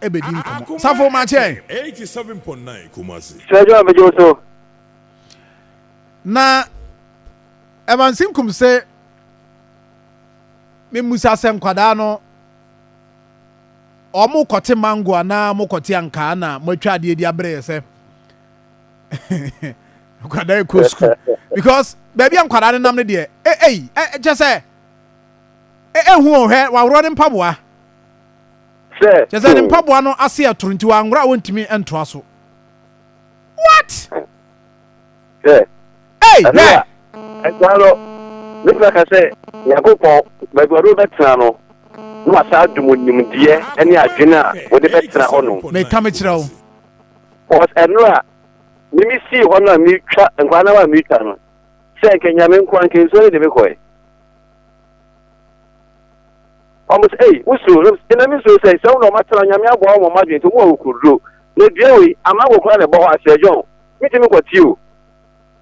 ebedi nkomo safo ma che 87.9 Kumasi Trejo abejo so na evansinkum se me musa se nkwada no omo kote mango na mo kote anka na mo atwa ade di abre se nkwada e ko school because baby nkwada nam ne de je se hu ohwe wa woro ne mpaboa se je se ne mpaboa no ase aturunti wa ngora wontimi entoa so what se yeah Ekalo Nipa ka se Yakopon baby ro betra no no asa dumu nimdie ene adwene a wo de betra hono me kame kirao was enra mimi si hono mi twa nkwana wa mi twa no se kenya me nkwan ke so de me koy almost usu ina mi so say so no matra nyame abo mo madwen to mo okudro na dua we amago kwa ne bo asejon mitimi kwati o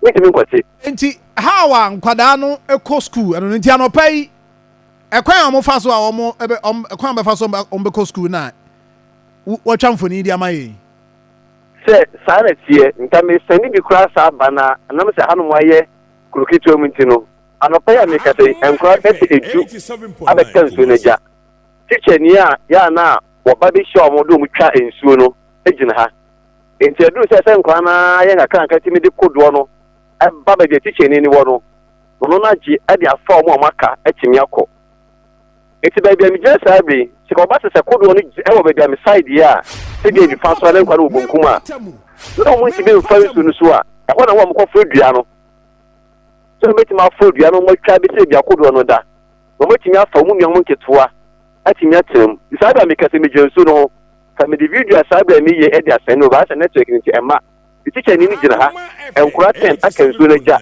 mitimi kwati nti how nkwada no eko school eno nti anopai ekwan am fa so a omo ekwan be fa so ombe ko school na watwa mfoni di amaye se sare tie nta me sani bi kura sa bana na me se hanu waye krokito mintino anopai ameka se enkwa beti eju abeka nsuo neja teacher ni ya na woba bi show mo do mu twa nsuo no ejina ha nti edu se nkwa na ye ngaka nka timi de kodo no baba de teacher ni wo no na ji ade afa mo amaka etimi akọ eti ba bia mi je sabe se ko ba se kodo no e wo ba bia mi side ya se de fa so na nkwa no obunkuma no mo ti be fa nsuo no so a e ko na wo mo ko fa dua no so me ti ma fa dua no mo twa bi se bia kodo no da mo ti mi afa mu nwa mo nketoa ati mi atem sabe mi ka se mi je nsuo no fa mi di video sabe mi ye e de asen no ba se network ni ti ema teacher ni jina ha enkura 10 aka nsuo na ja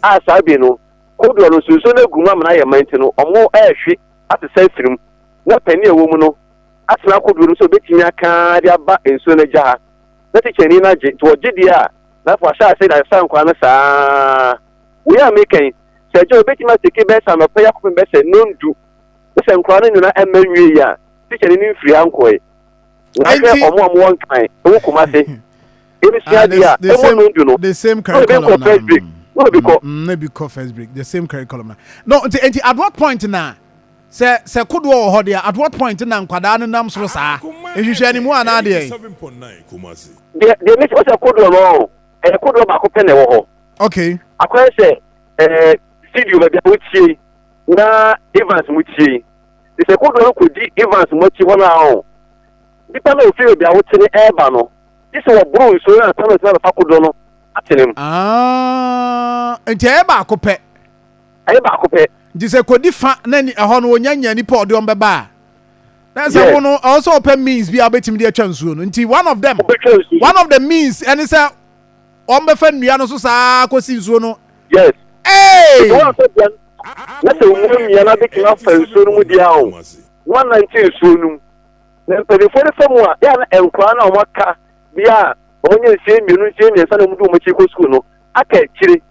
a sabe no kodo no nsuo na guma na ye manti no omo ehwe ate sai firim na pani ewo mu no atena kodo no so betimi aka de aba nsuo na ja ha na teacher ni na je to gidi a na fo sha sai da san kwa na saa we are making se jo betimi take be sa no pa yakop be se nondu se nkwa no nyina emanwie ya teacher ni mfiri ankoi na ke omo won kan wo kuma se the same curriculum no first break the same curriculum no at what point na se kudo ho de at what point na nkwada no nam so saa ehwehwe ni mu ana de 7.9 Kumasi de me se kudo no kudo ba ko pene wo ho okay akwa se studio ba bia wutie na Evans wutie se kudo no ko di Evans mochi ho na ho dipa na ofiri bia wutie ni eba no this was bro so na tell us na fakudo no atenem enti e ba akopɛ ndi se kodi fa na ni ɛhɔ no onyanya ni pa ɔde ɔmbɛba na se wo no also open means bi abetimi de atwa nsuo no nti one of the means and say ɔmbɛfa nnua no so saa kosi nsuo no yes hey na se wo nnua na betimi afa nsuo no mu dia o 119 nsuo no na pelefone famu a ya na enkwa na ɔmaka bia onye nsie mienu nsie miensa na mudu mochi ko school no aka kire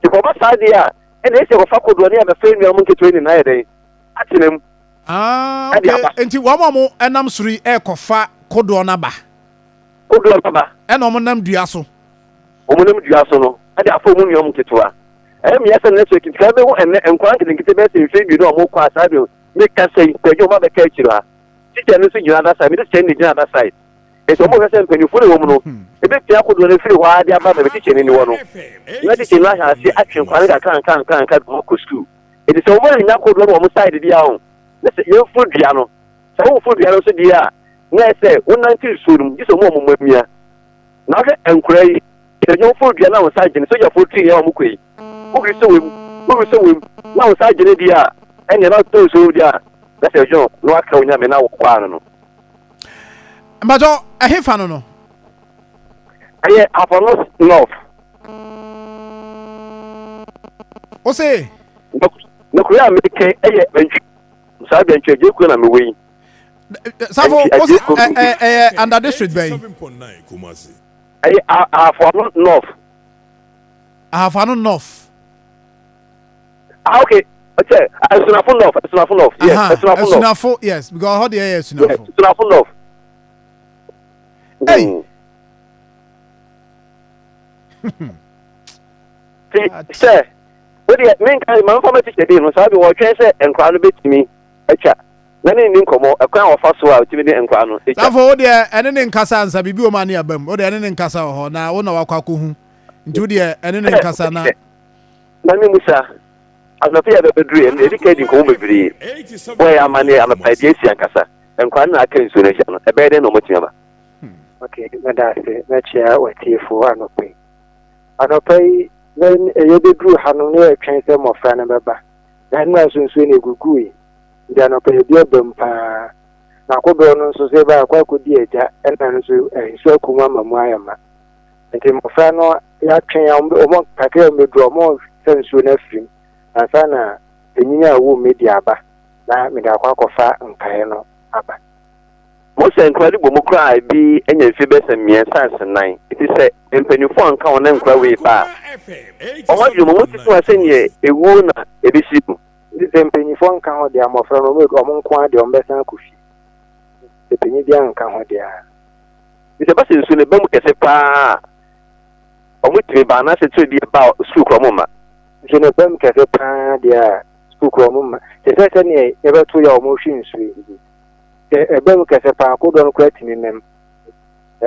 ti ko ba saade a ene ese ko fakodo ne abefa nua mo nketo ni na yede atenem okay enti wo mo enam suri e kofa kodo na ba ena mo nam dua so no ade afọ mu nua mo nketo a mi yasa na so kitika be wo ene enkwan nkete be se nfe bi no mo kwa saade me ka sei pejo ma be ka kire ha ti tene so nyina da side me ti tene nyina da side eso mo kase mpani fure wo mu no ebe tia kodo na firi wa de aba be teacher ni wo no na teacher na ha se atwen kwani ga kan ko school e de so mo nya kodo no mo side dia ho na se ye fu dia no se wo fu dia no so dia na se won 19 surum di so mo mamia na se enkura yi e de fu dia na wo side ni so ya fu tri ya mo kwei wo gri so wem na wo side ni dia enye na to so dia na se jo no aka onya me na wo kwa no Mbajo ahefa no aye aponos north o say no kuya me ke aye bench sa bench je ku na me wi safo o say under district bay 7.9 Kumasi aye aponos north okay okay Sunafo north yes Sunafo yes because how the air Sunafo Sunafo north Hey. Sir, what do you mean? My family teacher did was I be watching and crown a bit to me. A chat. Nani nim komo a crown of us out to me and crown. Therefore, there and then Kasa and Sabibu Mani abem, or the end in Kasa or now on our Kaku. Do the and then Kasa now. Nani Musa. As a fear of the dream and educating home with me. Where am I? I'm a Achiase and Kasa. And crown I can soon a bed and no much. Okay, Madame, let's share what you for an pay. And pay then a drew Hanone change them of Fran and Baba. Then was soon swing a gugui. Then pay a dear bumpa. Now, Coburn so say by a good dear and so a Kuma Mayama. And Tim Frano, Yakin, among Patel may draw more sense to nephew. And Sana, the Nina woo mediaba. Now, Midaquacofa and Kayano Abba. Most incredible cry be any fibers and mere science and nine. It is a penny phone count and cry way back. Or what you want to say, a wound, a disciple. This penny phone count, the amor from among quantity on Bessan Kushi. The penny young count there. It's a bus in the bomb as a pa. Or with me, Banana said to be about Sukromoma. Jenabem Cafe there, Sukromoma. The second ever to your motions. A bell casepa could on creating them.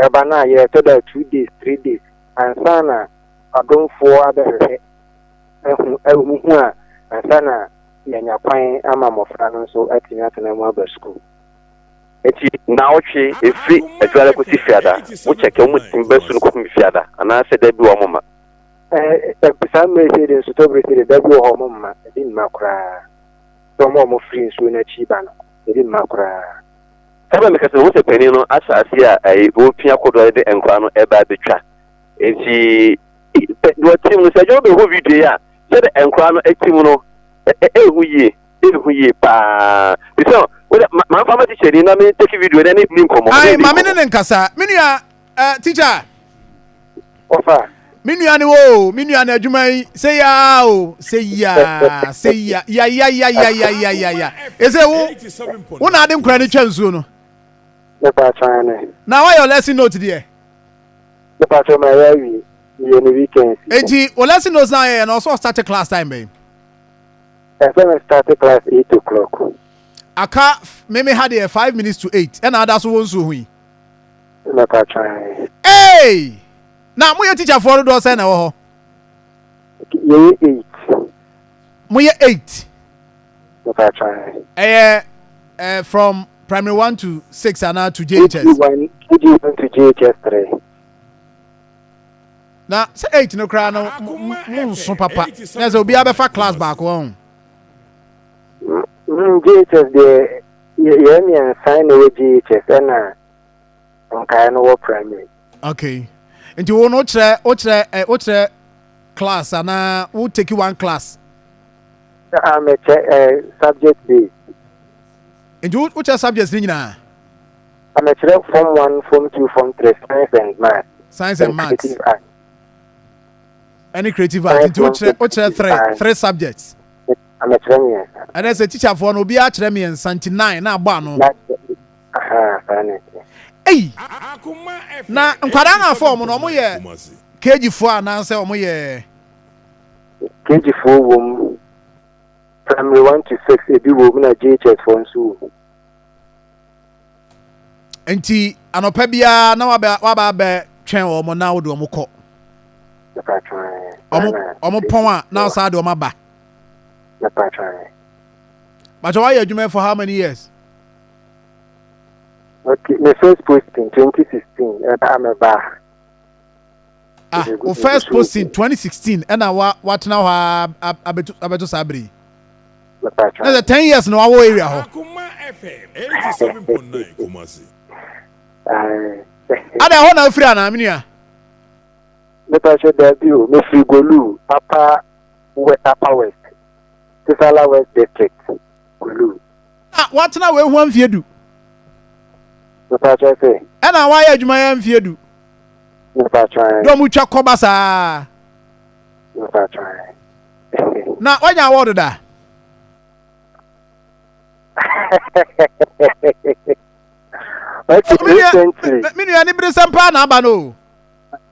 Abana, ye told 2 days, 3 days, and Sana, I don't for other and Sana, Yanya Pine, Amam of Franon, so acting at an mother school. It's now she is free as well as with Fiada, which I can with in Besson cooking Fiada, and I said, Debu Mama. Some may say the Sotobi, the Debu Mama, in Macra. No more friends when a chiban, in Macra. Because there was a penny no Achiase a European code and crown a bad betra. And she what team was a job who video said and crown a timono a pa. So, my family teacher didn't mean take a video and any name from Mamma and Kasa, Minia, teacher. Offer. Minuan Jumai, say ya, say ya. Is it one of them credit chance soon? Now, why your lesson note, dear? The part of my area, the weekend. Well, lesson notes now, and also started class time, babe. I started class 8 o'clock. I can't, maybe had 5 minutes to 8, and that's one so we. Hey! Now, we are teacher for the door, and oh, 8. We are 8. From primary 1 to 6 and now to JHS. To JHS 3. Now, say 8 no cry no so papa. There's be a class back home. JHS the and sign away JHS and kind of primary. Okay. And you won't watch class and we'll take you one class. I'm a subject based. And you which are subjects now? I'm a form 1, form 2, form 3, science and math. Science and maths. Any creative art. Which are three subjects. I'm a trainer. And as a teacher for no be at me and 79 now bano. Hey, na nkwadana form no mo ye KG4 na say mo ye KG4 wom primary 1 to 6 ebi wom na JHS for nso enti anopa bia na waba be twen o mo na wo do mo kọ omo pon a na sa do ma ba na patron but why you adwuma for how many years? Okay, my first post in 2016, and I'm a bar. First post in 2016, and what now? Abeto Sabri. That's 10 years no our area. Akoma FM 87.9 Kumasi. Ada ho na free ana minia. Me passion debut, me free Golu, Upper West. Tisala West District. Golu. What now we wan fiedu? Me passion say. And why adwuma ya fiedu? Me passion. Do mu twa koba sa. Me passion. Na wanya award da. Recently,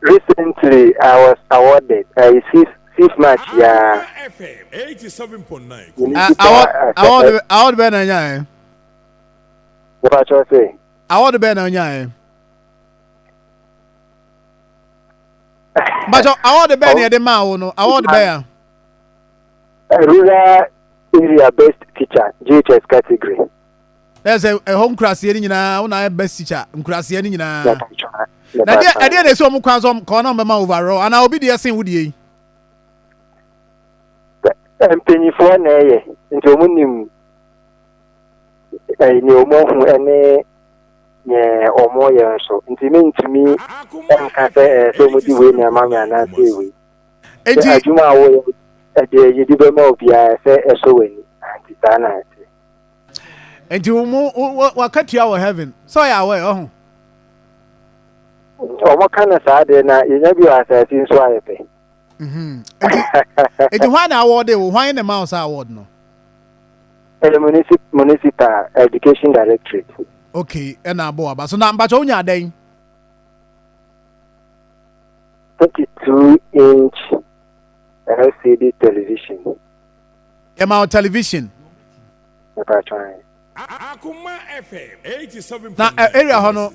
recently I was awarded a fifth match. Yeah. FM 87.9. Award Ben and What I say? Award Ben and Yan. But award Ben at the Mao, award bear. Rural area best teacher, GHS category. There's a home class here in our best teacher, class here in I did some corner overall, and I'll be there saying with ye. And penny for an air into Munim. I know more any or more years so. It means to me, and can say so much way near Mamma and I say we. Juma, you did more via a sewing and Titana. And you what cut you our heaven? So I away. Oh, what kind of side you never asked since why I pay. It's one award, they will wind the mouse award. No, municipal education directorate. Okay, and now, but so now, but only a day 32-inch LCD television. Amount television. Akoma FM 87.9. Now, area hono.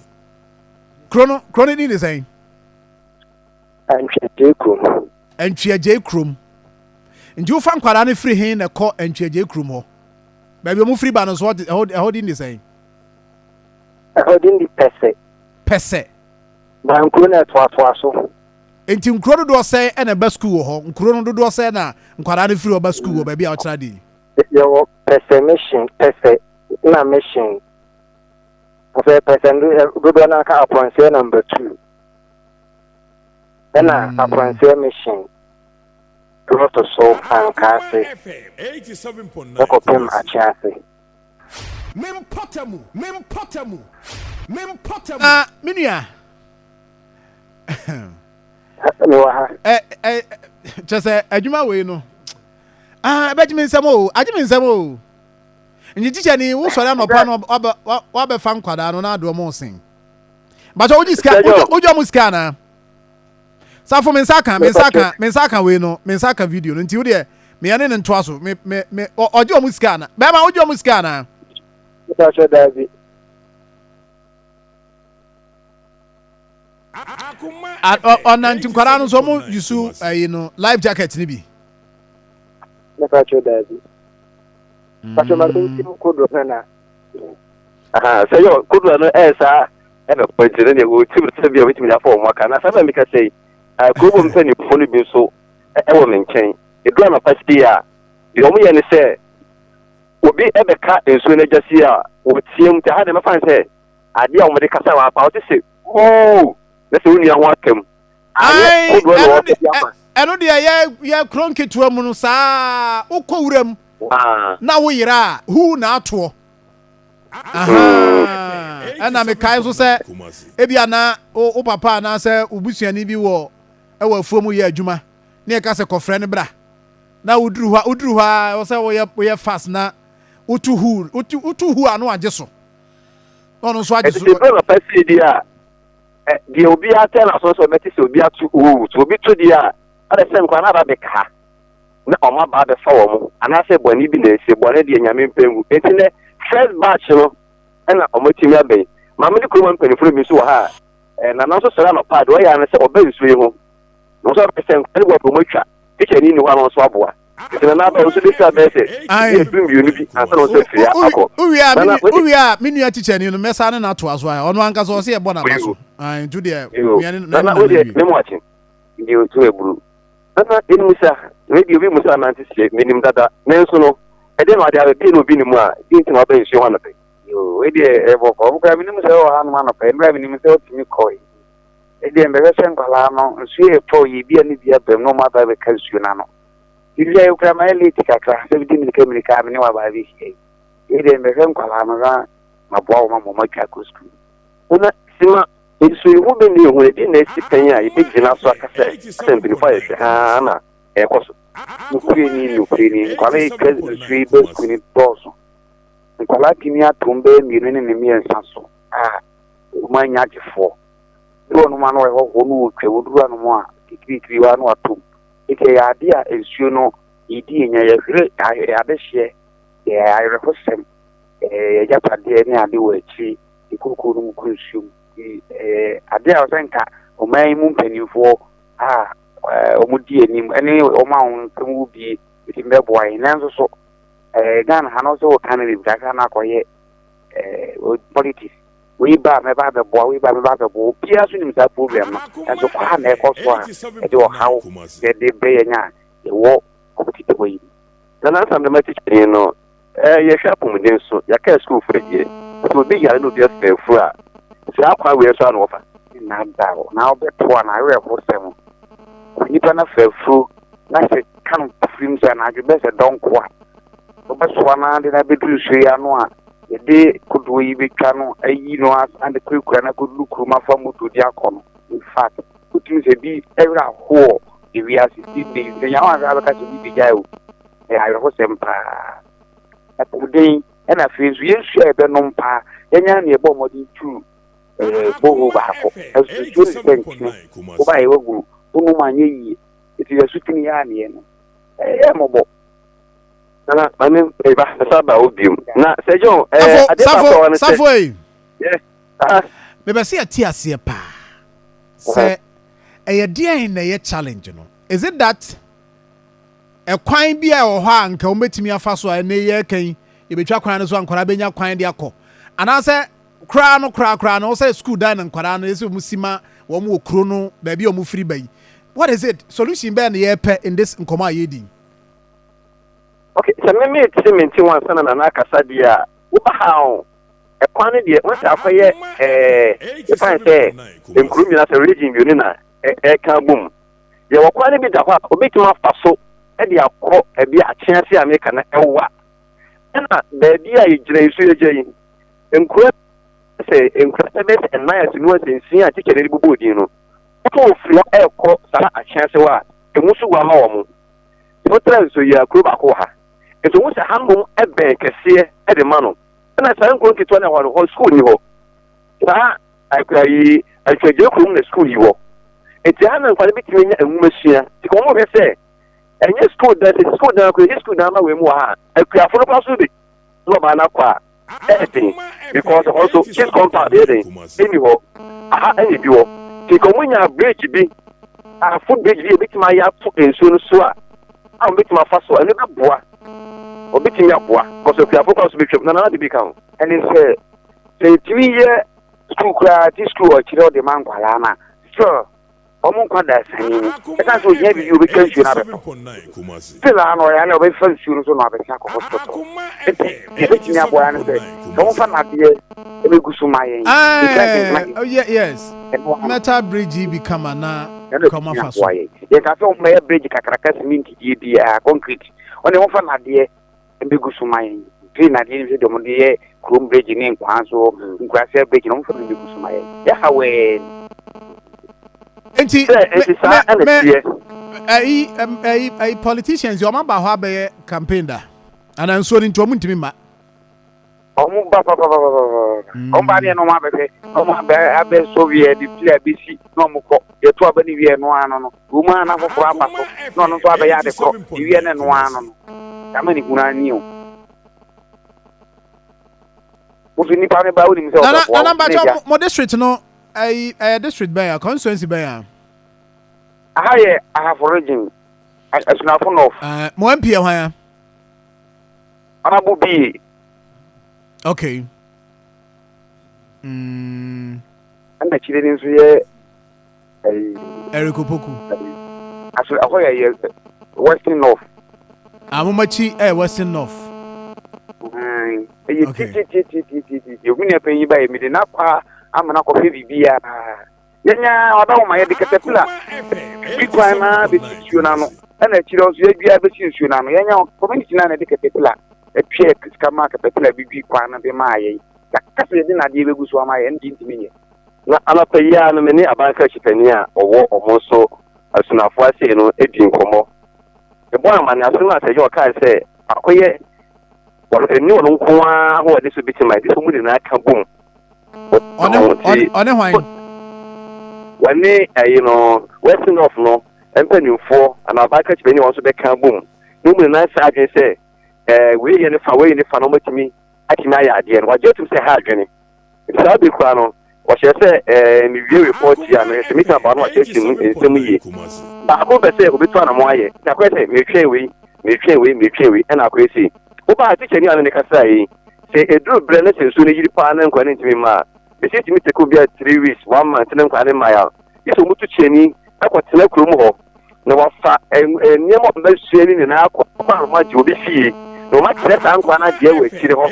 Chrono need the same. Adjeikrom. Adjeikrom. And you find quite free hand a call and Adjeikrom. Baby, I'm free banners. What holding the same? Holding the Pese. Bankuna Twaso. And Tim Chrono do say and a best school home. Chrono do say na quite free or best school, baby outside. Your Pese mission, Pese, na mission. Of person good on upon say number 2. Then upon say mission. Growth of soul and Kasi. FM 87.9. Achiase. Mempotamu. Minia. Just a Juma way no. Benjamin Samo, Adjeikrom Samo. And you teach any who saw them upon what fan quadano na do more sing. But all this can Ujo Muscana. So for Mensaka we no Mensaka video until there me and then twaso me Ojo Muscana. Bema Ojo Muscana. On Nantum Quarano Somo you life jacket nibi. But you could run. So you could run as and a point in you to be with me for work. And I can say, I couldn't send you fully be so a woman chain. A gun of Pastia. The only say, will be ever cut in sooner just here. Would seem to have them find say, I deal with the Cassava about to say, oh, that's only a welcome. I know the cronky to a monusa, Ukurem. Now we are who now to. And I'm a kind of say, Ebiana, oh, papa, now say, Ubusi and Ibi war. Our former year, Juma, near Castle friend bra. Now Udruha, or say we are fast now. Utu who are no adjustment. Oh, no, so I just the Obia tell us also Metis will be up to be to the other same Canada Beca. No, my bad form, and I said, when you be there, say, Bonnet and Yamin Pengu, it's in the first batch, and I'm with you, Mammy, the Kuman penny for me so high, and I'm also surrounded by the way I said, obey you. No, so I said, I will promote you. It's an in one on Swabwa. It's another also this message. I bring unity and also free. We are mini teacher in the mess and not to as well. On one case, I see a bonasso. I do the watching. You to a brew. Maybe you must anticipate, meaning that Nelson, I don't know, I have a pin of Binima, into my bench, you want to pay. You ever go grabbing himself on one of them, grabbing himself to me coy. Again, the Russian Palamo, and see a toy, be any other, no matter because you know. If you have a little class, 17 became the cabinet by this day. It then became Palama, my boy, my caco school. Sima, it's a woman who didn't sit there, it takes enough so I can say, simply fire, Hannah, a cost. You cleaning, quality, three birds, queen, also. The Palatinia Tumbe, Mirin, and me and Sanso. umanya gifo no man ho no twa woduru no mo a kikiri wa no atom ike ya ade a ensuo no idi nya ya hire ade hye ya ayrekosem ya pade ni ade wo achi ikoko no kunsuo ade a osenka oman mu mpanimfo omudi enim ene omawon kamu bi timbeboa nanso so Ghana ha no so Canada daga na koye politics we ba me ba be boa we ba me ba be boa pia so nim sa problem no enso kwa na ekoso a e de how de be nya e wo competitive we na sam de message no ye sharp mu den so ya ka school frege so be ya no just be fu a sa kwa we so na ofa na da na obe to na we ho sem ni pa na fe fu na se kan film sa na ju be se don kwa obaswana de na bedru so ya no a de kudu yi betwa no ayi no and kwekura na kudu kuruma fa moto di akono in fact kutu se bi every ho the we are 16 days the yawa ga ka so bi jayo ayo ho sempa atudin na fezu yesu ebe no mpa enya na ebo modi tu bo ba ko asu tu se ko ba ewo guru unu manye yi iti yesu tini ya ne no mobo na mami eba saba obium na sejo safo me be se Achiase pa se dia na ye challenge no is it that kwan bia wo ho anka o metimi afa so na ye kan ye betwa kwan no so ankora benya kwan de akọ ana se kra no say school dan ankora no ese musima wo mo okro no ba bia o mu free bai what is it solution be na ye pe in this nkoma yedi. Okay, so me ti wan sana na akasa dia wo ba ha kwan de won sa akoye fan say nkuru mi na say region bi ni na ka bum ye wo kwan bi da kwa obetima faso e de akọ e bi Achiase America na ewa na ba bi a yigire isu yeje nkuru say nkuru service and nice no sensi a tikere ri bubu din no ko ofri ekọ sala Achiase wa emusu wa ma wo mu so transo ya kuro ba ko ha eto wo se hanbom ebe kese e de mano na sa nkuru kitwa na ho school ni ho sa akwai Adjeikrom na school yi ho eti hanan kwale bitimi nya enwumasua ti ko mo be se enye school da ko school da ma we mu ha akwai aforo pa so bi no ba na kwa because also his compound there any ho aha any bi ho ti ko mo nya bridge bi a foot bridge bi bitima ya to enso no so a bitima fa so ene be boa obitimi aboa because akwai aforo so bi twem na de bi kan ene say 3 year school kra this school o chiro de man kwala na sure omo kwada sani e ka so ye bi you be can you na be still an o ya na be fan suru so na be ka ko hospital e ni aboa na say omo fa na de e be gusu mayen oh yes metal bridge become na come off so ye ka so me bridge kakraka cement di concrete oni omo fa na de e be gusu mayen na de ni de mo de Chrome bridge ni nkwanso nkwase bridge no mfa bi kusuma ya hawe enti ai politicians yo maba ho abe campaign da ana nso ni ntomu ntimi ma omu ba omba ni no ma be omu abe Soviet di play bisi no mu ko ye to abani wie no ano no uma na fofo aba so no so abe ya de ko wie ne no ano no kamani kuna ni o na number mo district no district by constituency by I have origin as na for no mo MP hwan Anabu B okay and the children so ye Eric Opoku aso ahoya ye Western North amomachi Western North you mean a penny by me, not I'm not a baby. Yenya, although my caterpillar, big crime, and a child, you have a Sunano, Yenya, community and a caterpillar, a peer, Scamaka, caterpillar, big crime, and the Maya. That's the dinner, you go to my engine to me. Not a year, no many about Cashipania or war or more so as soon as I say, no, 18 como. The boy man, as soon as your car say, well, a new one, who this will be to my this woman in that boom. ɔne hwan wɔne you know western of no mpanimfoɔ ana abaka kyerɛ wɔn nso bɛka bom no mu na saa adwene sɛ wei yɛ ne fa no matumi atumi ayɛ adeɛ no wagye tum sɛ ha adwene saa bi kora no wɔhyɛ sɛ ne wie report ya no sɛ meka ba no wakyɛ nsɛm yie baako bɛ sɛ obetu anamo ayɛ na kɔ sɛ metwɛn wei ɛna akɔ esi woba teacher ni ano ne kasa yi sɛ eduru brɛ ne sɛ nsuo no yiri paa ne nkwa ne ntumi ma bɛsi tumi teko bia 3 weeks 1 month ne nkwa ne ma ya yɛsɛ ɔmutu kyɛni akɔtena kurom hɔ na wafa nneɛma ɔbɛsua ni nyinaa akɔ ɔma gye obi fie na ɔma kyerɛ saa nkwa no adeɛ wɔ akyire hɔ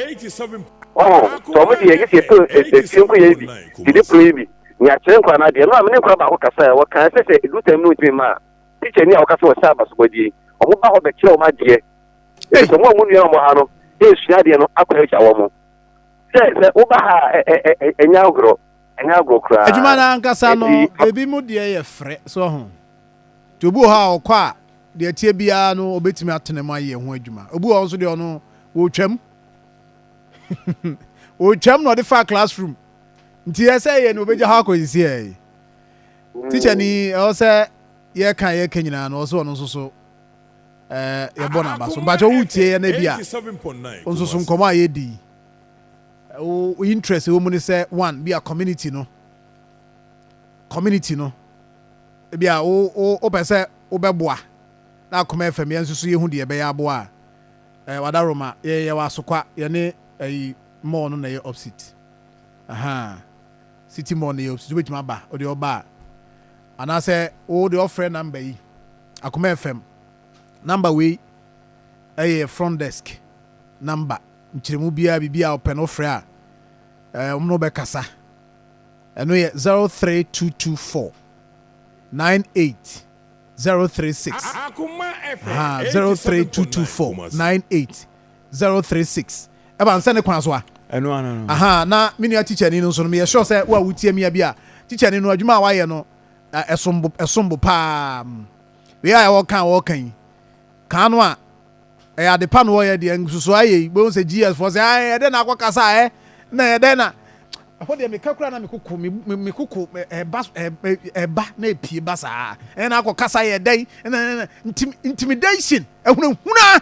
tɔ ɔmo deɛ yɛsɛ yɛpɛ efie nko yɛ bi didi pro yi bi ne akyerɛ nkwa no adeɛ no a mene nkwa baako kasa wɔka sɛ edu tam no ntumi ma teacher ni a wɔkasa wɔ sɛ abasobɔdie ɔmo ba hɔ bɛkyerɛ ɔmo adeɛ ɛsɛ mo a mo nua ɔmo ha no esua adeɛ no akɔ akya wɔ mo sɛ woba ha ɛnya agorɔ koraa adwuma no ankasa no ebi mu deɛ yɛ frɛ so ho nti obi wɔ hɔ a ɔkɔ a deɛ tie biara no obɛtumi atena mu ayɛ ho adwuma obi wɔ nso deɛ ɔno wɔtwam na ɔde fa classroom nti ɛsɛ yɛ no obɛgya hɔ akɔsisi ɛ teacher ni ɛwɔ sɛ yɛka nyinaa no ɔsɛ ɔno nso so yɛbɔ n'aba so mbakyɛ wotie yɛ na bi a nso so nkɔmɔ a yɛdi o interest wo mu ne sɛ one bi a community no bi a o pɛ sɛ wobɛboa na Akoma FM yɛn nso so yɛhu deɛ ɛbɛyɛ aboa a wadaroma yɛ wasokwa yɛne mall no na yɛ opposite city mall na yɛ opposite wobɛtumi aba ɔde ɔba anaasɛ wo de ɔfrɛ number yi Akoma FM number wei ɛyɛ front desk number nkyerɛmu biara bibia ɔpɛ no frɛ a ɔmo bɛkasa ɛno yɛ 03224 98036 03224 98036 ɛba nsɛ ne kwan so a na me nua teacher ni no nso no meyɛ sure sɛ wo a wotie mia bi a teacher ni no adwuma a wayɛ no ɛsombo paa wei a wɔka yi ka no a ɛyɛ ade pa no wɔyɛ deɛ nsusu ayɛ bo sɛ GS for sɛ ɛdɛ na akɔ kasa na ɛdɛ na ɛhɔ deɛ meka kura na mekoko ɛba na epie ba saa ɛna akɔ kasa yɛ dɛn intimidation ehunahuna